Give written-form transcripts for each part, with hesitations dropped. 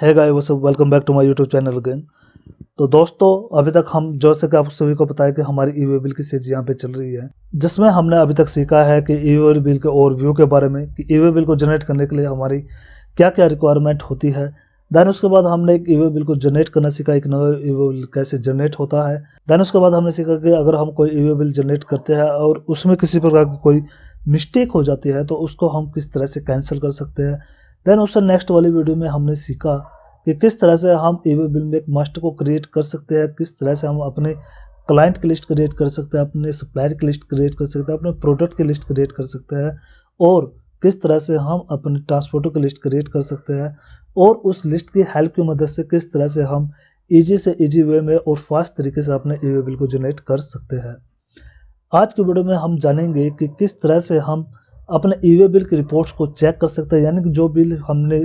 है guys what's up, welcome back to my YouTube channel again. तो दोस्तों, अभी तक हम जैसे कि आप सभी को पता है कि हमारी ई वे बिल की सीरीज यहाँ पे चल रही है, जिसमें हमने अभी तक सीखा है कि ई वे बिल के ओवरव्यू के बारे में, कि ई वे बिल को जनरेट करने के लिए हमारी क्या क्या रिक्वायरमेंट होती है। देन उसके बाद हमने एक ई वे बिल को जनरेट करना सीखा, एक नया ई वे बिल कैसे जनरेट होता है। देन उसके बाद हमने सीखा कि अगर हम कोई ई वे बिल जनरेट करते हैं और उसमें किसी प्रकार की कोई मिस्टेक हो जाती है तो उसको हम किस तरह से कैंसिल कर सकते हैं। देन उससे नेक्स्ट वाली वीडियो में हमने सीखा कि किस तरह से हम ई वे बिल में एक मास्टर को क्रिएट कर सकते हैं, किस तरह से हम अपने क्लाइंट की लिस्ट क्रिएट कर सकते हैं, अपने सप्लायर की लिस्ट क्रिएट कर सकते हैं, अपने प्रोडक्ट की लिस्ट क्रिएट कर सकते हैं, और किस तरह से हम अपने ट्रांसपोर्टर की लिस्ट क्रिएट कर सकते हैं, और उस लिस्ट की हेल्प की मदद से किस तरह से हम ईजी से ईजी वे में और फास्ट तरीके से अपने ई वे बिल को जनरेट कर सकते हैं। आज की वीडियो में हम जानेंगे कि किस तरह से हम अपने ई वे बिल की रिपोर्ट्स को चेक कर सकते हैं, यानी कि जो बिल हमने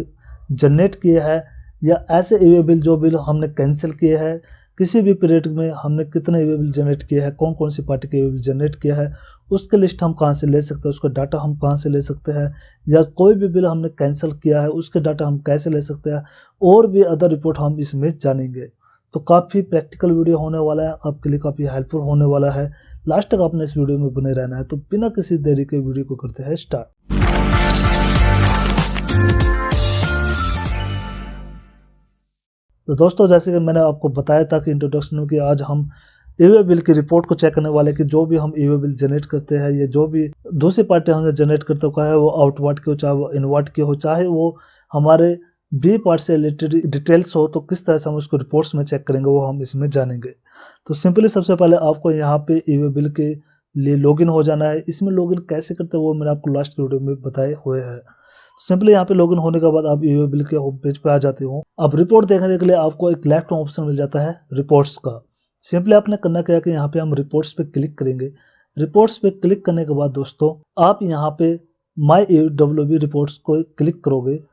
जनरेट किए हैं या ऐसे ई वे बिल जो बिल हमने कैंसिल किए हैं, किसी भी पीरियड में हमने कितने ई वे बिल जनरेट किए हैं, कौन कौन सी पार्टी के ई वे बिल जनरेट किया है, उसके लिस्ट हम कहाँ से ले सकते हैं, उसका डाटा हम कहाँ से ले सकते हैं, या कोई भी बिल हमने कैंसिल किया है उसके डाटा हम कैसे ले सकते हैं, और भी अदर रिपोर्ट हम इसमें जानेंगे। तो काफ़ी प्रैक्टिकल वीडियो होने वाला है, आपके लिए काफ़ी हेल्पफुल होने वाला है। लास्ट तक आपने इस वीडियो में बने रहना है। तो बिना किसी देरी के वीडियो को करते हैं स्टार्ट। तो दोस्तों, जैसे कि मैंने आपको बताया था कि इंट्रोडक्शन में कि आज हम ई वे बिल की रिपोर्ट को चेक करने वाले कि जो भी हम ई वे बिल जनरेट करते हैं, ये जो भी दूसरी पार्टी हमने जनरेट करते हो, चाहे वो आउटवर्ड की हो, चाहे वो इनवर्ड की हो, चाहे वो हमारे बी पार्ट से रिलेटेड डिटेल्स हो, तो किस तरह से हम उसको रिपोर्ट्स में चेक करेंगे वो हम इसमें जानेंगे। तो सिंपली सबसे पहले आपको यहाँ पे ई वे बिल के लिए लॉगिन हो जाना है। इसमें लॉगिन कैसे करते हैं वो मैंने आपको लास्ट वीडियो में बताए हुए हैं। सिंपली यहाँ पे लॉगिन होने के बाद आप ई वे बिल के होम पेज पे आ जाते हो। अब रिपोर्ट देखने के लिए आपको एक लेफ्ट ऑप्शन मिल जाता है रिपोर्ट्स का। सिंपली आपने करना क्या है कि यहाँ पे हम रिपोर्ट्स पे क्लिक करेंगे। रिपोर्ट्स पे क्लिक करने के बाद दोस्तों, आप यहाँ पे माई ई डब्ल्यू बी रिपोर्ट्स को क्लिक करोगे।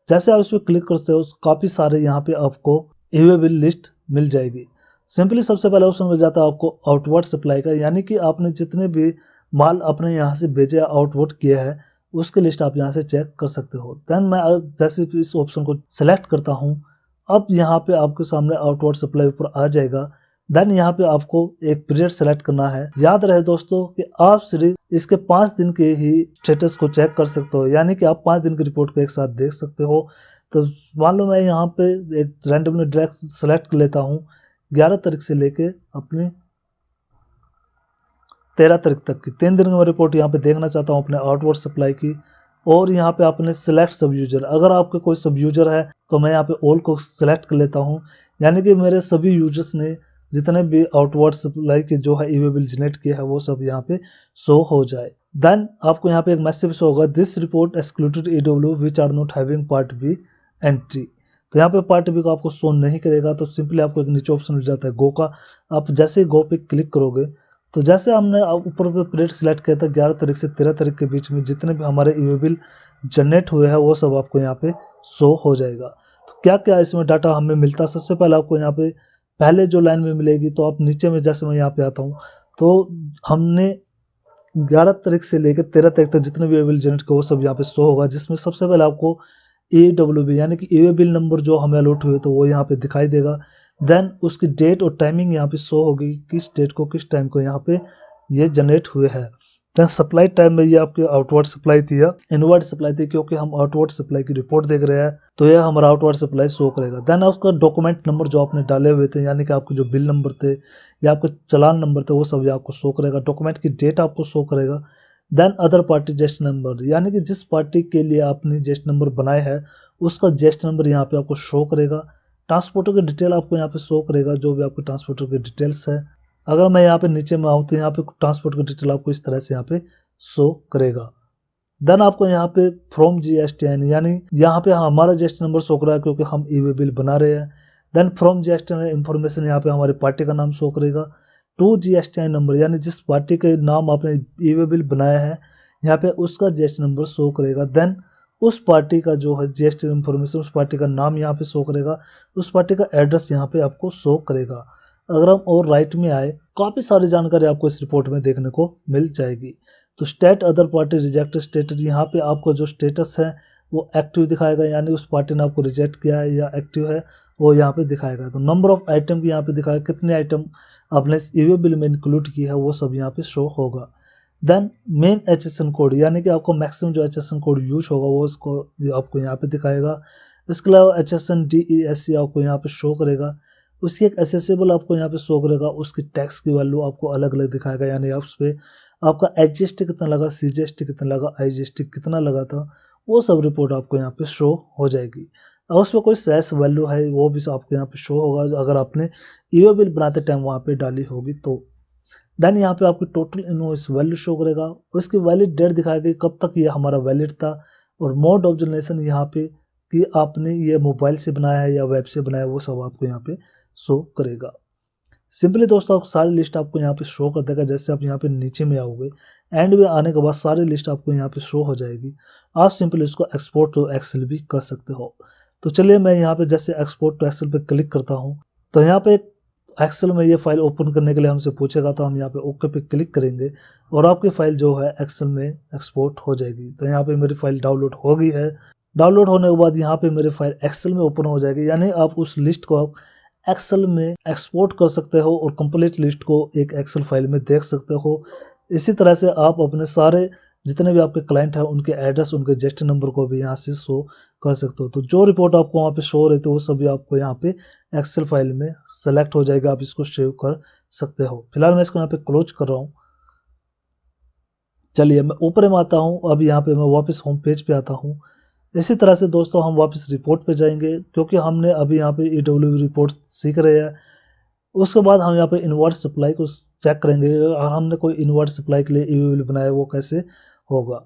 जैसे आप इस पर क्लिक करते हो, काफ़ी सारे यहाँ पे आपको ई वे बिल लिस्ट मिल जाएगी। सिंपली सबसे पहला ऑप्शन मिल जाता है आपको आउटवर्ड सप्लाई का, यानी कि आपने जितने भी माल अपने यहाँ से भेजे या आउटवर्ड किया है उसकी लिस्ट आप यहाँ से चेक कर सकते हो। देन मैं जैसे इस ऑप्शन को सेलेक्ट करता हूँ, अब यहाँ पे आपके सामने आउटवर्ड सप्लाई ऊपर आ जाएगा। देन यहाँ पे आपको एक पीरियड सेलेक्ट करना है। याद रहे दोस्तों कि आप सिर्फ इसके 5 दिन के ही स्टेटस को चेक कर सकते हो, यानी कि आप 5 दिन की रिपोर्ट को एक साथ देख सकते हो। तो मान लो मैं यहाँ पे एक रैंडमली ड्रैग सेलेक्ट कर लेता हूँ 11 तारीख से लेके अपनी 13 तारीख तक की 3 दिन की मैं रिपोर्ट यहाँ पे देखना चाहता हूँ अपने आउटवर्ड सप्लाई की। और यहाँ पे आपने सिलेक्ट सब यूजर, अगर आपके कोई सब यूजर है तो मैं यहाँ पे ऑल को सिलेक्ट कर लेता हूँ, यानी कि मेरे सभी यूजर्स ने जितने भी आउटवर्ड सप्लाई के जो है ई वे बिल जनरेट किया है वो सब यहाँ पे शो हो जाए। देन आपको यहाँ पे एक मैसेज शो होगा, this report excluded E W which are not having part B entry. तो यहाँ पे पार्ट बी को आपको शो नहीं करेगा। तो सिंपली आपको एक नीचे ऑप्शन मिल जाता है गो का। आप जैसे ही गो पे क्लिक करोगे तो जैसे हमने ऊपर पे पीरियड सिलेक्ट किया था 11 तारीख से 13 तारीख के बीच में जितने भी हमारे ई वे बिल जनरेट हुए हैं वो सब आपको यहाँ पे शो हो जाएगा। तो क्या क्या इसमें डाटा हमें मिलता है, सबसे पहले आपको यहाँ पे पहले जो लाइन में मिलेगी, तो आप नीचे में जैसे मैं यहाँ पे आता हूँ तो हमने 11 तारीख से लेकर 13 तारीख तक जितने भी ई वे बिल जनरेट किए वो सब यहाँ पे शो होगा, जिसमें सबसे पहले आपको ई डब्ल्यू बी यानी कि ई वे बिल नंबर जो हमें अलॉट हुए तो वो यहाँ पे दिखाई देगा। देन उसकी डेट और टाइमिंग यहाँ पे शो होगी, किस डेट को किस टाइम को यहाँ पे ये जनरेट हुए हैं। देन सप्लाई टाइम में ये आपकी आउटवर्ड सप्लाई थी या इनवर्ड सप्लाई थी, क्योंकि हम आउटवर्ड सप्लाई की रिपोर्ट देख रहे हैं तो ये हमारा आउटवर्ड सप्लाई शो करेगा। देन उसका डॉक्यूमेंट नंबर जो आपने डाले हुए थे, यानी कि आपके जो बिल नंबर थे या आपके चलान नंबर थे वो सब ये आपको शो करेगा। डॉक्यूमेंट की डेट आपको शो करेगा। देन अदर पार्टी जेस्ट नंबर, यानी कि जिस पार्टी के लिए आपने जेस्ट नंबर बनाए हैं उसका जेस्ट नंबर यहाँ पे आपको शो करेगा। ट्रांसपोर्टर की डिटेल आपको यहाँ पे शो करेगा, जो भी आपके ट्रांसपोर्टर की डिटेल्स है। अगर मैं यहाँ पे नीचे में आऊँ तो यहाँ पे ट्रांसपोर्ट की डिटेल आपको इस तरह से यहाँ पे शो करेगा। देन आपको यहाँ पे फ्रॉम GSTN, यानी यहाँ पे हमारा जेस्ट नंबर शो कर रहा है क्योंकि हम ई वे बिल बना रहे हैं। देन फ्रॉम GSTN इन्फॉर्मेशन, यहाँ पे हमारी पार्टी का नाम शो करेगा। टू GSTN नंबर, यानी जिस पार्टी के नाम आपने ई वे बिल बनाया है यहाँ पे उसका जेस्ट नंबर शो करेगा। देन उस पार्टी का जो है GST इन्फॉर्मेशन, उस पार्टी का नाम यहाँ पे शो करेगा, उस पार्टी का एड्रेस यहाँ पे आपको शो करेगा। अगर हम और राइट में आए, काफ़ी सारी जानकारी आपको इस रिपोर्ट में देखने को मिल जाएगी। तो state other party rejected status, यहाँ पे आपका जो स्टेटस है वो एक्टिव दिखाएगा, यानी उस पार्टी ने आपको रिजेक्ट किया है या एक्टिव है वो यहाँ पे दिखाएगा। तो नंबर ऑफ आइटम भी यहाँ पे दिखाएगा, कितने आइटम आपने इस ईवे बिल में इंक्लूड की है वो सब यहाँ पे शो होगा। देन मेन HSN कोड, यानी कि आपको मैक्सिमम जो HSN कोड यूज होगा वो इसको आपको यहाँ पे दिखाएगा। इसके अलावा HSN DESC आपको यहाँ पे शो करेगा। उसकी एक एसेसेबल आपको यहाँ पे शो करेगा, उसकी टैक्स की वैल्यू आपको अलग अलग दिखाएगा, यानी आप उस पर आपका HGST कितना लगा, CGST कितना लगा, IGST कितना लगा था, वो सब रिपोर्ट आपको यहाँ पे शो हो जाएगी। और उसमें कोई सेस वैल्यू है वो भी आपको यहाँ पे शो होगा, अगर आपने ईवे बिल बनाते टाइम वहाँ पे डाली होगी तो। देन यहाँ पे आपकी टोटल इनवॉइस वैल्यू शो करेगा, उसकी वैलिड डेट दिखाएगी कब तक ये हमारा वैलिड था, और मोड ऑफ जनरेशन यहाँ पे कि आपने ये मोबाइल से बनाया है या वेब से बनाया है, वो सब आपको यहाँ पे शो करेगा। सिंपली दोस्तों आप सारी लिस्ट आपको यहाँ पे शो कर देगा। जैसे आप यहाँ पे नीचे में आओगे, एंड में आने के बाद सारी लिस्ट आपको यहाँ पे शो हो जाएगी। आप सिंपली इसको एक्सपोर्ट टू एक्सेल भी कर सकते हो। तो चलिए मैं यहाँ पे जैसे एक्सपोर्ट टू एक्सेल पे क्लिक करता हूँ, तो यहाँ पे एक्सेल में ये फाइल ओपन करने के लिए हमसे पूछेगा, तो हम यहाँ पे ओके पे क्लिक करेंगे और आपकी फाइल जो है एक्सेल में एक्सपोर्ट हो जाएगी। तो यहाँ पे मेरी फाइल डाउनलोड हो गई है। डाउनलोड होने के बाद यहाँ पे मेरी फाइल एक्सेल में ओपन हो जाएगी, यानी आप उस लिस्ट को आप एक्सेल में एक्सपोर्ट कर सकते हो और कंप्लीट लिस्ट को एक एक्सेल फाइल में देख सकते हो। इसी तरह से आप अपने सारे जितने भी आपके क्लाइंट हैं उनके एड्रेस, उनके रजिस्टर नंबर को भी यहाँ से शो कर सकते हो। तो जो रिपोर्ट आपको वहाँ पे शो हो रही थी वो सभी आपको यहाँ पे एक्सेल फाइल में सेलेक्ट हो जाएगा, आप इसको सेव कर सकते हो। फिलहाल मैं इसको यहाँ पे क्लोज कर रहा हूँ। चलिए मैं ऊपर में आता हूँ, अब यहाँ पे मैं वापस होम पेज पे आता हूँ। इसी तरह से दोस्तों हम वापस रिपोर्ट पे जाएंगे, क्योंकि हमने अभी यहाँ पे EWB रिपोर्ट सीख रहे हैं। उसके बाद हम यहाँ पे इनवर्ट सप्लाई को चेक करेंगे, और हमने कोई इनवर्ट सप्लाई के लिए ईवे बिल बनाया वो कैसे होगा।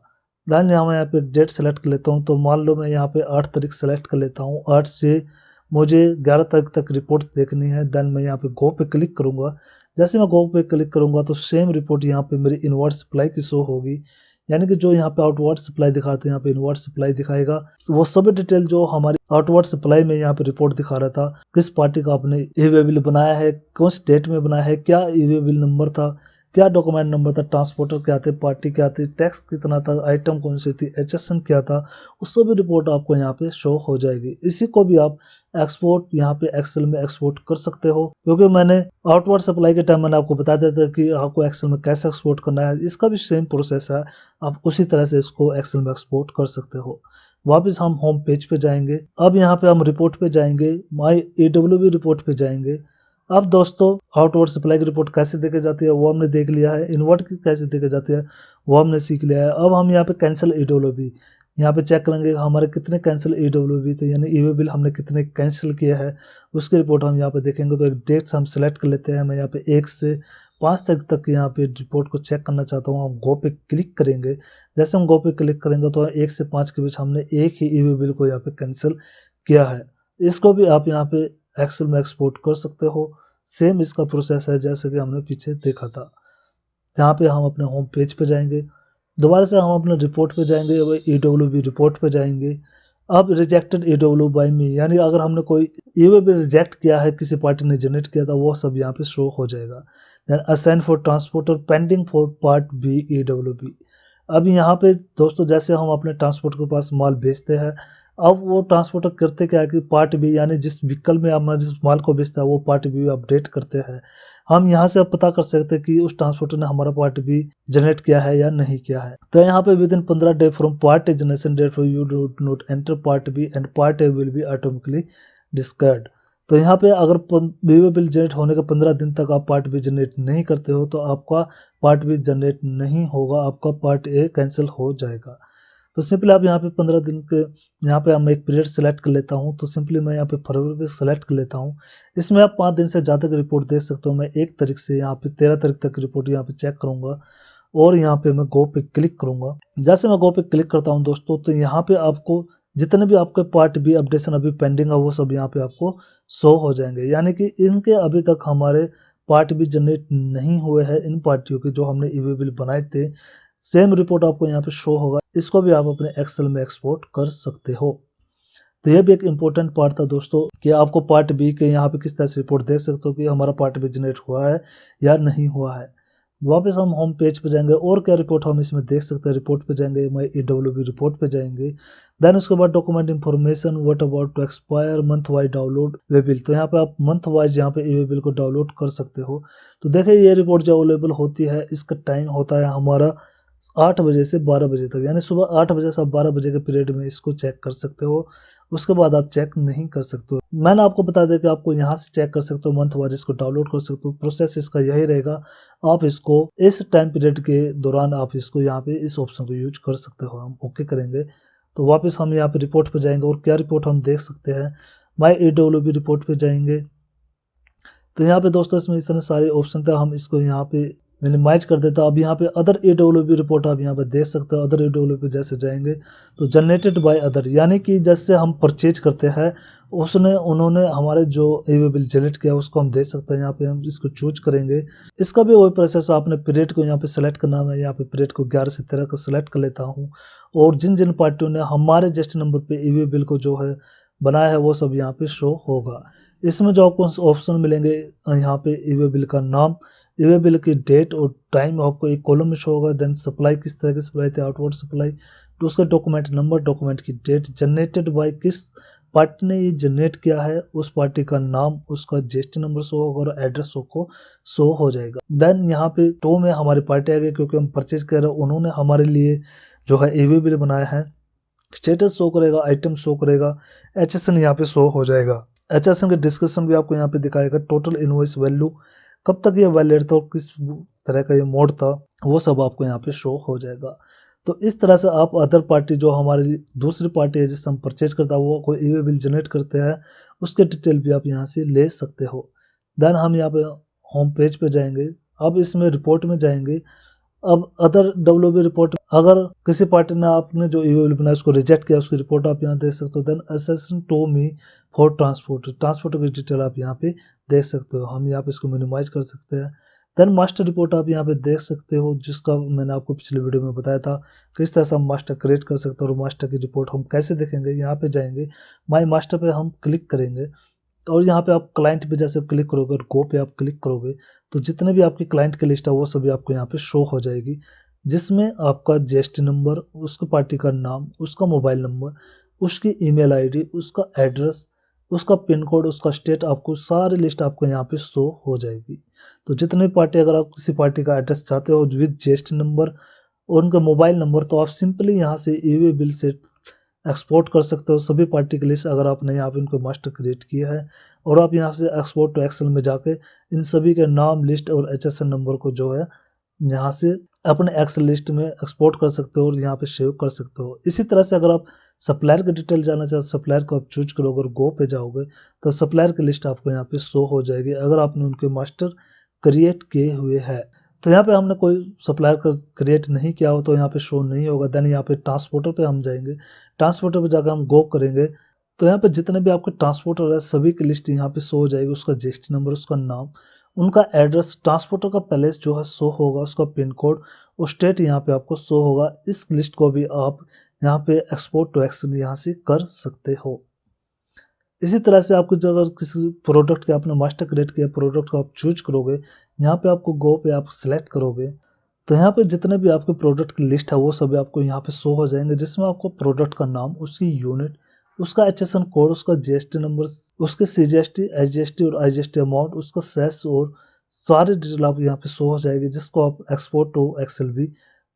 देन यहाँ पे डेट सेलेक्ट कर लेता हूँ, तो मान लो मैं यहाँ पे 8 तारीख सेलेक्ट कर लेता हूँ। 8 से मुझे 11 तारीख तक रिपोर्ट देखनी है। देन मैं यहाँ पे गो पे क्लिक करूँगा। जैसे मैं गो पे क्लिक करूँगा तो सेम रिपोर्ट यहाँ पे मेरी इनवर्ट सप्लाई की शो होगी, यानी कि जो यहाँ पे आउटवर्ड सप्लाई दिखाते हैं यहाँ पे इनवर्ट सप्लाई दिखाएगा। वो सभी डिटेल जो हमारी आउटवर्ड सप्लाई में यहाँ पे रिपोर्ट दिखा रहा था, किस पार्टी का आपने ईवे बिल बनाया है, कौन सी डेट में बनाया है, क्या ईवे बिल नंबर था, क्या डॉक्यूमेंट नंबर था, ट्रांसपोर्टर क्या थे, पार्टी क्या थी, टैक्स कितना था, आइटम कौन सी थी, HSN क्या था, वो सभी रिपोर्ट आपको यहाँ पे शो हो जाएगी। इसी को भी आप एक्सपोर्ट यहाँ पे एक्सेल में एक्सपोर्ट कर सकते हो, क्योंकि मैंने आउटवर्ड सप्लाई के टाइम मैंने आपको बता दिया था कि आपको एक्सेल में कैसे एक्सपोर्ट करना है। इसका भी सेम प्रोसेस है, आप उसी तरह से इसको एक्सेल में एक्सपोर्ट कर सकते हो। वापस हम होम पेज पे जाएंगे। अब यहाँ पे हम रिपोर्ट पे जाएंगे, माई EWB रिपोर्ट पे जाएंगे। अब दोस्तों आउटवर्ड सप्लाई की रिपोर्ट कैसे देखी जाती है वो हमने देख लिया है, इनवर्ट की कैसे देखी जाती है वो हमने सीख लिया है। अब हम यहाँ पे कैंसिल EWB यहाँ पे चेक करेंगे हमारे कितने कैंसिल EWB थे, यानी ईवे बिल हमने कितने कैंसिल किए हैं उसकी रिपोर्ट हम यहाँ पे देखेंगे। तो एक डेट हम सेलेक्ट कर लेते हैं। मैं यहाँ पे 1 से 5 तारीख तक यहाँ पे रिपोर्ट को चेक करना चाहता हूँ। हम गो पे क्लिक करेंगे। जैसे हम गो पे क्लिक करेंगे तो 1 से 5 के बीच हमने एक ही ईवे बिल को यहाँ पे कैंसिल किया है। इसको भी आप यहाँ पे एक्सेल में एक्सपोर्ट कर सकते हो। सेम इसका प्रोसेस है जैसे कि हमने पीछे देखा था। यहाँ पे हम अपने होम पेज पे जाएंगे, दोबारा से हम अपने रिपोर्ट पे जाएंगे, EWB रिपोर्ट पे जाएंगे। अब रिजेक्टेड EWB बाय मी, यानी अगर हमने कोई ईवे बिल रिजेक्ट किया है, किसी पार्टी ने जनरेट किया था, वो सब यहाँ पे शो हो जाएगा। Then assign for transporter pending for part B EWB। अब यहाँ पे दोस्तों जैसे हम अपने ट्रांसपोर्टर के पास माल बेचते हैं, अब वो ट्रांसपोर्टर करते क्या है कि पार्ट B यानी जिस व्हीकल में हमारे जिस माल को बेचता है वो पार्ट B अपडेट करते हैं। हम यहाँ से अब पता कर सकते हैं कि उस ट्रांसपोर्टर ने हमारा पार्ट B जनरेट किया है या नहीं किया है। तो यहाँ पे within 15 day from part A generation date for you do not enter part B and part A will be automatically discard. तो यहाँ पे अगर ईवे बिल जनरेट होने के 15 दिन तक आप पार्ट B जनरेट नहीं करते हो तो आपका पार्ट B जनरेट नहीं होगा, आपका पार्ट A कैंसिल हो जाएगा। तो सिंपली आप यहाँ पे 15 दिन के यहाँ पे हम एक पीरियड सेलेक्ट कर लेता हूँ। तो सिंपली मैं यहाँ पे फरवरी पे सेलेक्ट कर लेता हूँ। इसमें आप 5 दिन से ज़्यादा की रिपोर्ट देख सकते हो। मैं 1 तारीख से यहाँ पे 13 तारीख तक की रिपोर्ट यहाँ पे चेक करूँगा और यहाँ पे मैं गो पे क्लिक करूँगा। जैसे मैं गो पे क्लिक करता हूँ दोस्तों, तो यहाँ पे आपको जितने भी आपके पार्ट B अपडेशन अभी पेंडिंग है वो सब यहाँ पे आपको शो हो जाएंगे, यानी कि इनके अभी तक हमारे पार्ट B जनरेट नहीं हुए हैं इन पार्टियों के जो हमने ईवे बिल बनाए थे। सेम रिपोर्ट आपको यहाँ पे शो होगा। इसको भी आप अपने एक्सेल में एक्सपोर्ट कर सकते हो। तो ये भी एक इम्पोर्टेंट पार्ट था दोस्तों कि आपको पार्ट B के यहाँ पे किस तरह से रिपोर्ट देख सकते हो कि हमारा पार्ट B जनरेट हुआ है या नहीं हुआ है। वापस हम होम पेज पे जाएंगे और क्या रिपोर्ट हम इसमें देख सकते हैं। रिपोर्ट पे जाएंगे, माई EWB रिपोर्ट पे जाएंगे। देन उसके बाद document information, what about to expire, month wise download way bill. तो यहाँ पे आप मंथ वाइज यहाँ पे वे बिल को डाउनलोड कर सकते हो। तो देखिए ये रिपोर्ट जो अवेलेबल होती है, इसका टाइम होता है हमारा 8 बजे से 12 बजे तक, यानी सुबह 8 बजे से आप 12 बजे के पीरियड में इसको चेक कर सकते हो। उसके बाद आप चेक नहीं कर सकते हो। मैंने आपको बता दिया कि आपको यहाँ से चेक कर सकते हो, मंथ वाइज इसको डाउनलोड कर सकते हो। प्रोसेस इसका यही रहेगा, आप इसको इस टाइम पीरियड के दौरान आप इसको यहाँ पे इस ऑप्शन को यूज कर सकते हो। हम ओके करेंगे तो वापस हम यहाँ पे रिपोर्ट पे जाएंगे और क्या रिपोर्ट हम देख सकते हैं, माई EWB रिपोर्ट पे जाएंगे। तो यहाँ पे दोस्तों इसमें इतने सारे ऑप्शन थे, हम इसको यहाँ पे मिनिमाइज कर देता। अब यहाँ पे अदर EWB रिपोर्ट आप यहाँ पे देख सकते हो। अदर EWB पे जैसे जाएंगे तो जनरेटेड बाय अदर, यानी कि जैसे हम परचेज करते हैं उन्होंने हमारे जो ईवे बिल जनरेट किया उसको हम देख सकते हैं। यहाँ पे हम इसको चूज करेंगे। इसका भी वही प्रोसेस, आपने पीरियड को यहाँ पे सेलेक्ट करना है। यहाँ पे पीरियड को 11 से 13 का सेलेक्ट कर लेता हूँ और जिन जिन पार्टियों ने हमारे रजिस्टर नंबर पे ईवे बिल को जो है बनाया है वो सब यहाँ पे शो होगा। इसमें जो आपको ऑप्शन मिलेंगे, यहाँ पे ईवे बिल का नाम, ईवे बिल की डेट और टाइम आपको एक कॉलम में शो होगा। देन सप्लाई किस तरह की सप्लाई थी, आउटवर्ड सप्लाई, तो उसका डॉक्यूमेंट नंबर, डॉक्यूमेंट की डेट, जनरेटेड बाय किस पार्टी ने ये जनरेट किया है, उस पार्टी का नाम, उसका GST नंबर शो होगा और एड्रेस को शो हो जाएगा। देन यहाँ पे टो में हमारी पार्टी आ गई, क्योंकि हम परचेज कर रहे हैं, उन्होंने हमारे लिए जो है ईवे बिल बनाया है। स्टेटस शो करेगा, आइटम शो करेगा, HSN यहाँ पे शो हो जाएगा। HSN का डिस्क्रिप्शन भी आपको यहाँ पे दिखाएगा। टोटल इनवॉइस वैल्यू, कब तक ये वैलिड था और किस तरह का ये मोड था, वो सब आपको यहाँ पे शो हो जाएगा। तो इस तरह से आप अदर पार्टी जो हमारी दूसरी पार्टी है जिससे हम परचेज करता है, वो कोई ईवे बिल जनरेट करते हैं, उसके डिटेल भी आप यहाँ से ले सकते हो। देन हम यहाँ पे होम पेज पे जाएंगे। अब इसमें रिपोर्ट में जाएंगे। अब अदर WB रिपोर्ट, अगर किसी पार्टी ने आपने जो ईवे बिल बनाया उसको रिजेक्ट किया, उसकी रिपोर्ट आप यहाँ देख सकते हो। Then assign to me for transport की डिटेल आप यहाँ पे देख सकते हो। हम यहाँ पे इसको मिनिमाइज कर सकते हैं। देन मास्टर रिपोर्ट आप यहाँ पे देख सकते हो, जिसका मैंने आपको पिछले वीडियो में बताया था किस तरह से हम मास्टर क्रिएट कर सकते हो। और मास्टर की रिपोर्ट हम कैसे देखेंगे, यहाँ पे जाएंगे, माई मास्टर पे हम क्लिक करेंगे और यहाँ पे आप क्लाइंट पे जैसे क्लिक करोगे और गो पे आप क्लिक करोगे तो जितने भी आपकी क्लाइंट की लिस्ट है वो सभी आपको यहाँ पे शो हो जाएगी, जिसमें आपका GST नंबर, उसका पार्टी का नाम, उसका मोबाइल नंबर, उसकी ईमेल आईडी, उसका एड्रेस, उसका पिन कोड, उसका स्टेट, आपको सारी लिस्ट आपको यहाँ पे शो हो जाएगी। तो जितने पार्टी, अगर आप किसी पार्टी का एड्रेस चाहते हो विद GST नंबर और उनका मोबाइल नंबर, तो आप सिंपली यहाँ से ईवे बिल से एक्सपोर्ट कर सकते हो सभी पार्टी की लिस्ट। अगर आपने यहाँ पे इनको मास्टर क्रिएट किया है और आप यहाँ से एक्सपोर्ट टू एक्सेल में जाके इन सभी के नाम, लिस्ट और HSN नंबर को जो है यहाँ से अपने एक्सेल लिस्ट में एक्सपोर्ट कर सकते हो और यहाँ पे सेव कर सकते हो। इसी तरह से अगर आप सप्लायर की डिटेल जानना चाहते, सप्लायर को आप चूज करोगे और गो पे जाओगे तो सप्लायर की लिस्ट आपको यहाँ पे शो हो जाएगी, अगर आपने उनके मास्टर क्रिएट किए हुए हैं। तो यहाँ पे हमने कोई सप्लायर का क्रिएट नहीं किया हो तो यहाँ पे शो नहीं होगा। देन यहाँ पे ट्रांसपोर्टर पे हम जाएंगे। ट्रांसपोर्टर पे जाकर हम गो करेंगे तो यहाँ पे जितने भी आपके ट्रांसपोर्टर है सभी की लिस्ट यहाँ पे शो हो जाएगी। उसका GST नंबर, उसका नाम, उनका एड्रेस, ट्रांसपोर्टर का पैलेस जो है शो होगा, उसका पिन कोड और स्टेट यहाँ पे आपको शो होगा। इस लिस्ट को भी आप यहाँ पे एक्सपोर्ट टू एक्सेल यहाँ से कर सकते हो। इसी तरह से आपको जो अगर किसी प्रोडक्ट के आपने मास्टर क्रिएट किया, प्रोडक्ट को आप चूज करोगे, यहाँ पे आपको गो पे आप सिलेक्ट करोगे तो यहाँ पे जितने भी आपके प्रोडक्ट की लिस्ट है वो सभी आपको यहाँ पे शो हो जाएंगे, जिसमें आपको प्रोडक्ट का नाम, उसकी यूनिट, उसका HSN कोड, उसका GST नंबर, उसके CGST, SGST और IGST अमाउंट, उसका सेस और सारी डिटेल आप यहाँ पे शो हो जाएगी, जिसको आप एक्सपोर्ट टू एक्सेल भी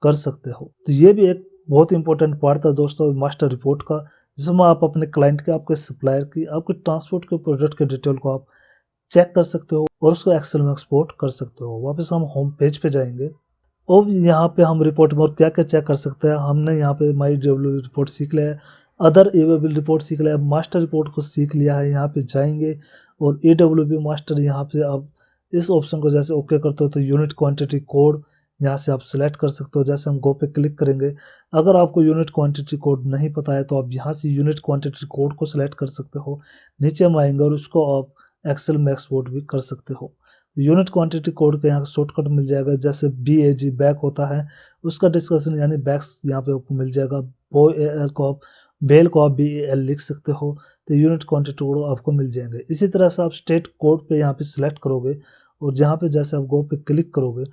कर सकते हो। तो ये भी एक बहुत इंपॉर्टेंट पार्ट था दोस्तों मास्टर रिपोर्ट का, जिसमें आप अपने क्लाइंट के, आपके सप्लायर की, आपके ट्रांसपोर्ट के प्रोडक्ट के डिटेल को आप चेक कर सकते हो और उसको एक्सेल में एक्सपोर्ट कर सकते हो। वापस हम होम पेज पे जाएंगे और यहाँ पे हम रिपोर्ट में और क्या क्या चेक कर सकते हैं। हमने यहाँ पे माई EWB रिपोर्ट सीख लिया है, अदर ईवे बिल रिपोर्ट सीख लिया है, मास्टर रिपोर्ट को सीख लिया है। यहाँ पे जाएंगे और EWB मास्टर, यहाँ पे आप इस ऑप्शन को जैसे ओके करते हो तो यूनिट क्वांटिटी कोड यहाँ से आप सिलेक्ट कर सकते हो। जैसे हम गो पे क्लिक करेंगे, अगर आपको यूनिट क्वांटिटी कोड नहीं पता है तो आप यहाँ से यूनिट क्वांटिटी कोड को सिलेक्ट कर सकते हो। नीचे हम आएंगे और उसको आप एक्सेल में एक्सपोर्ट भी कर सकते हो। यूनिट क्वांटिटी कोड का यहाँ शॉर्टकट मिल जाएगा, जैसे BAG बैग होता है उसका डिस्कशन यानी बैग्स यहाँ पे आपको मिल जाएगा। को आप बेल को आप BAL लिख सकते हो, तो यूनिट क्वांटिटी कोड आपको मिल जाएंगे। इसी तरह से आप स्टेट कोड पे यहाँ पे सिलेक्ट करोगे और जहाँ पे जैसे आप गो पे क्लिक करोगे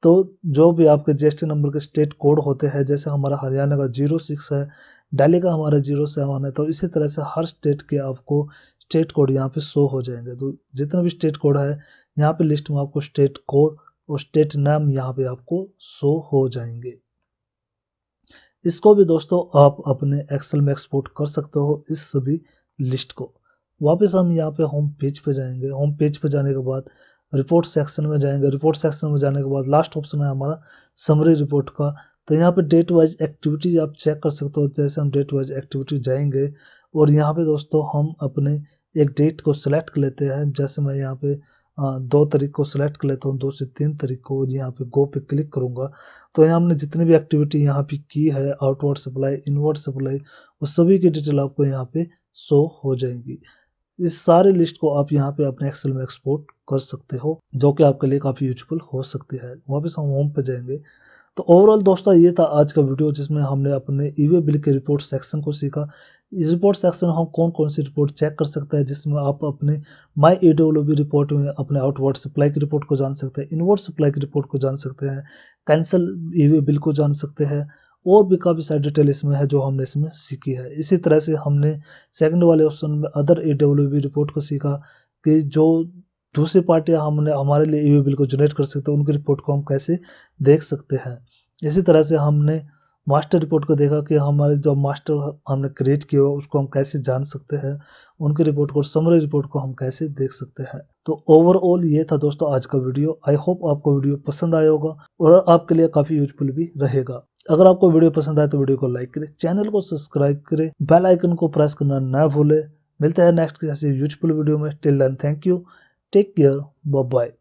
तो जो भी आपके जीएसटी नंबर के स्टेट कोड होते हैं, जैसे हमारा हरियाणा का 06 है, दिल्ली का हमारा 07 है, तो इसी तरह से हर स्टेट के आपको स्टेट कोड यहाँ पे शो हो जाएंगे। तो जितने भी स्टेट कोड है यहाँ पे लिस्ट में आपको स्टेट कोड और स्टेट नाम यहाँ पे आपको शो हो जाएंगे। इसको भी दोस्तों आप अपने एक्सेल में एक्सपोर्ट कर सकते हो इस सभी लिस्ट को। वापस हम यहाँ पे होम पेज पे जाएंगे। होम पेज पे जाने के बाद रिपोर्ट सेक्शन में जाएंगे। रिपोर्ट सेक्शन में जाने के बाद लास्ट ऑप्शन है हमारा समरी रिपोर्ट का। तो यहाँ पे डेट वाइज एक्टिविटीज आप चेक कर सकते हो। जैसे हम डेट वाइज एक्टिविटी जाएंगे और यहाँ पे दोस्तों हम अपने एक डेट को सिलेक्ट कर लेते हैं। जैसे मैं यहाँ पे 2 तारीख को सिलेक्ट कर लेता हूँ, 2 से 3 तारीख को यहाँ पे गो पे क्लिक करूँगा। तो यहाँ हमने जितनी भी एक्टिविटी यहाँ पे की है, आउटवर्ड सप्लाई, इनवर्ड सप्लाई, उस सभी की डिटेल आपको यहाँ पे शो हो जाएगी। इस सारे लिस्ट को आप यहाँ पे अपने एक्सेल में एक्सपोर्ट कर सकते हो, जो कि आपके लिए काफ़ी यूजफुल हो सकती है। वापस हम होम पे जाएंगे। तो ओवरऑल दोस्तों ये था आज का वीडियो, जिसमें हमने अपने ई-वे बिल के रिपोर्ट सेक्शन को सीखा। इस रिपोर्ट सेक्शन में हम कौन कौन सी रिपोर्ट चेक कर सकते हैं, जिसमें आप अपने माई ईडब्ल्यूबी रिपोर्ट में अपने आउटवर्ड सप्लाई की रिपोर्ट को जान सकते हैं, इनवर्ड सप्लाई की रिपोर्ट को जान सकते हैं, कैंसिल ई-वे बिल को जान सकते हैं, और भी काफ़ी सारी डिटेल इसमें है जो हमने इसमें सीखी है। इसी तरह से हमने सेकंड वाले ऑप्शन में अदर ईडब्ल्यूबी रिपोर्ट को सीखा कि जो दूसरी पार्टियां हमने हमारे लिए ई-वे बिल को जनरेट कर सकते हैं, उनकी रिपोर्ट को हम कैसे देख सकते हैं। इसी तरह से हमने मास्टर रिपोर्ट को देखा कि हमारे जो मास्टर हमने क्रिएट किया हुआ उसको हम कैसे जान सकते हैं, उनकी रिपोर्ट को, समरी रिपोर्ट को हम कैसे देख सकते हैं। तो ओवरऑल ये था दोस्तों आज का वीडियो। आई होप आपको वीडियो पसंद आया होगा और आपके लिए काफ़ी यूजफुल भी रहेगा। अगर आपको वीडियो पसंद आए तो वीडियो को लाइक करें, चैनल को सब्सक्राइब करें, बेल आइकन को प्रेस करना ना भूलें। मिलते हैं नेक्स्ट किसी यूजफुल वीडियो में। Till then thank you, take care, bye bye.